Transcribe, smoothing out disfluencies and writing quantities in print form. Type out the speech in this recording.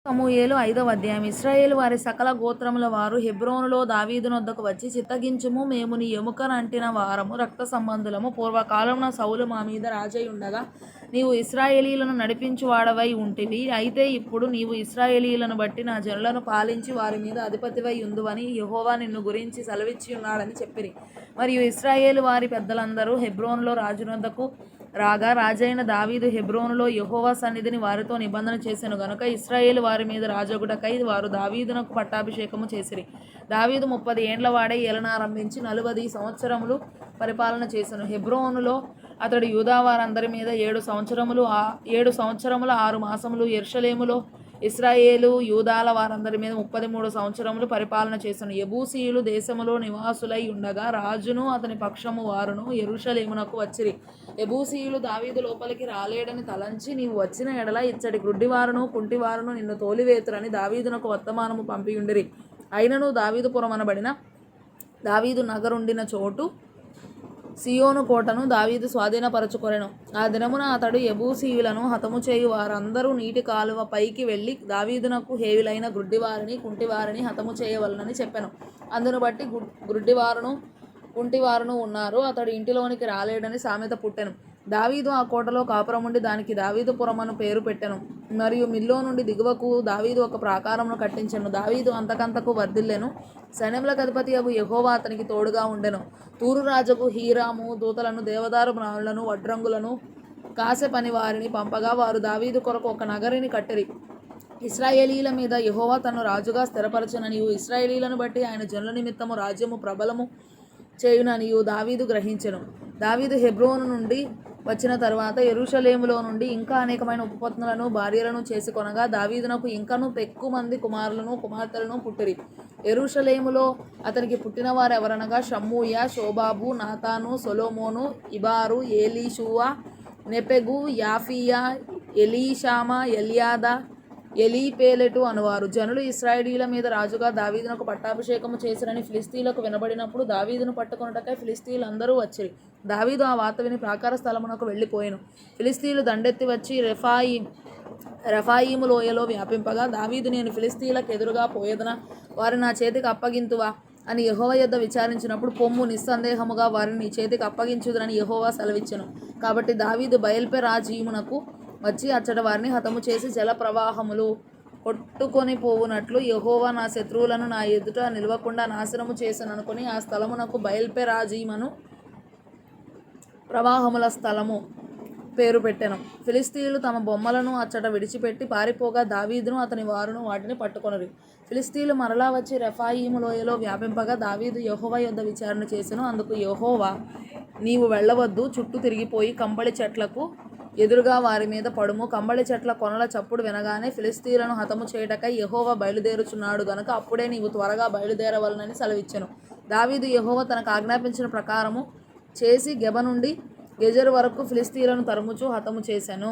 సమూయేలు 5వ అధ్యాయం. ఇశ్రాయేలు వారి సకల గోత్రముల వారు హెబ్రోనులో దావీదునొద్దకు వచ్చి, చిత్తగించుము, మేము నీ ఎముకనంటిన వారము, రక్త సంబంధులము. పూర్వకాలమున సౌలు మా మీద రాజయ్యుండగా నీవు ఇశ్రాయేలీయులను నడిపించువాడవై ఉంటివి. అయితే ఇప్పుడు నీవు ఇశ్రాయేలీయులను బట్టి నా జనులను పాలించి వారి మీద అధిపతివై యుందువని యెహోవా నిన్ను గురించి సెలవిచ్చియున్నాడని చెప్పిరి. మరియు ఇశ్రాయేలు వారి పెద్దలందరూ హెబ్రోనులో రాజునొద్దకు రాగా, రాజైన దావీదు హెబ్రోనులో యెహోవా సన్నిధిని వారితో నిబంధన చేసెను గనుక ఇశ్రాయేలు వారి మీద రాజగుటకై వారు దావీదునకు పట్టాభిషేకము చేసిరి. దావీదు 30 ఏండ్ల వాడై ఏలనారంభించి 40 సంవత్సరములు పరిపాలన చేసెను. హెబ్రోనులో అతడు యూదా వారందరి మీద 7 సంవత్సరముల 6 మాసములు, యెరూషలేములో ఇశ్రాయేలు యూదాల వారందరి మీద 33 సంవత్సరములు పరిపాలన చేసెను. యెబూసీయులు దేశములో నివాసులై ఉండగా రాజును అతని పక్షము వారును యెరూషలేమునకు వచ్చిరి. యెబూసీయులు దావీదు లోపలికి రాలేడని తలంచి, నీవు వచ్చిన ఎడల ఇచ్చటి గ్రుడ్డివారును కుంటివారును నిన్ను తోలివేతురని దావీదునకు వర్తమానము పంపియుండిరి. అయినను దావీదుపురమనబడిన దావీదు నగరుండిన చోటు సియోను కోటను దావీదు స్వాధీనపరచుకొనెను. ఆ దినమున అతడు యెబూసీయులను హతము చేయు వారందరూ నీటి కాలువ పైకి వెళ్ళి దావీదునకు హేయులైన గ్రుడ్డివారిని కుంటివారిని హతము చేయవలనని చెప్పెను. అందును బట్టి గ్రుడ్డివారును కుంటివారును ఉన్నారు. అతడు ఇంటిలోనికి రాలేడని సామెత పుట్టెను. దావీదు ఆ కోటలో కాపురముండి దానికి దావీదుపురమను పేరు పెట్టెను. మరియు మిల్లో నుండి దిగువకు దావీదు ఒక ప్రాకారమును కట్టించెను. దావీదు అంతకంతకు వర్ధిల్లెను. సైన్యములకు అధిపతియగు యెహోవా అతనికి తోడుగా ఉండెను. తూరు రాజుకు హీరాము దూతలను, దేవదారు మ్రానులను, వడ్రంగులను, కాసె పని వారిని పంపగా వారు దావీదు కొరకు ఒక నగరిని కట్టిరి. ఇశ్రాయేలీయుల మీద యెహోవా తన్ను రాజుగా స్థిరపరచుననియు, ఇశ్రాయేలీయులను బట్టి ఆయన జనుల నిమిత్తము రాజ్యము ప్రబలము చేయుననియు దావీదు గ్రహించెను. దావీదు హెబ్రోను నుండి వచ్చిన తరువాత యెరూషలేములో నుండి ఇంకా అనేకమైన ఉపపత్నులను భార్యలను చేసుకొనగా దావీదునకు ఇంకను పెక్కుమంది కుమారులను కుమార్తెలను పుట్టిరి. యెరూషలేములో అతనికి పుట్టిన వారెవరనగా షమ్మూయ, షోబాబు, నాతాను, సొలొమోను, ఇబారు, ఏలీషూవ, నెపెగు, యాఫీయా, ఎలీషామా, ఎల్యాదా, ఎలీపేలెటు అనువారు. జనులు ఇశ్రాయేలీయుల మీద రాజుగా దావీదునకు పట్టాభిషేకము చేసిరని ఫిలిష్తీయులకు వినబడినప్పుడు దావీదును పట్టుకొనుటకై ఫిలిష్తీయులందరూ వచ్చిరి. దావీదు ఆ వార్త విని ప్రాకార స్థలమునకు వెళ్ళిపోయెను. ఫిలిష్తీయులు దండెత్తి వచ్చి రెఫాయీము లోయలో వ్యాపింపగా దావీదు, నేను ఫిలిష్తీయులకు ఎదురుగా పోయేదనా, వారు నా చేతికి అప్పగింతువా అని యెహోవా యొద్ద విచారించినప్పుడు, పొమ్ము, నిస్సందేహముగా వారిని నీ చేతికి అప్పగించుదునని యెహోవా సెలవిచ్చెను. కాబట్టి దావీదు బయల్పెరాజీమునకు వచ్చి అచ్చట వారిని హతము చేసి జల ప్రవాహములు కొట్టుకొని పోవునట్లు యెహోవా నా శత్రువులను నా ఎదుట నిలవకుండా నాశనము చేసెననుకొని ఆ స్థలమునకు బయల్పెరాజీమను, ప్రవాహముల స్థలము పేరు పెట్టెను. ఫిలిష్తీయులు తమ బొమ్మలను అచ్చట విడిచిపెట్టి పారిపోగా దావీదును అతని వారును వాటిని పట్టుకొనిరి. ఫిలిష్తీయులు మరలా వచ్చి రెఫాయీము లోయలో వ్యాపింపగా దావీదు యెహోవా యొద్ద విచారణ చేసెను. అందుకు యెహోవా, నీవు వెళ్ళవద్దు, చుట్టూ తిరిగిపోయి కంబళి చెట్లకు ఎదురుగా వారి మీద పడుము. కంబళి చెట్ల కొనల చప్పుడు వినగానే ఫిలిష్తీయులను హతము చేయుటకై యెహోవా బయలుదేరుచున్నాడు గనుక అప్పుడే నీవు త్వరగా బయలుదేరవలనని సెలవిచ్చెను. దావీదు యెహోవా తనకు ఆజ్ఞాపించిన ప్రకారము చేసి గెబ నుండి గెజెరు వరకు ఫిలిష్తీయులను తరుముచు హతము చేసెను.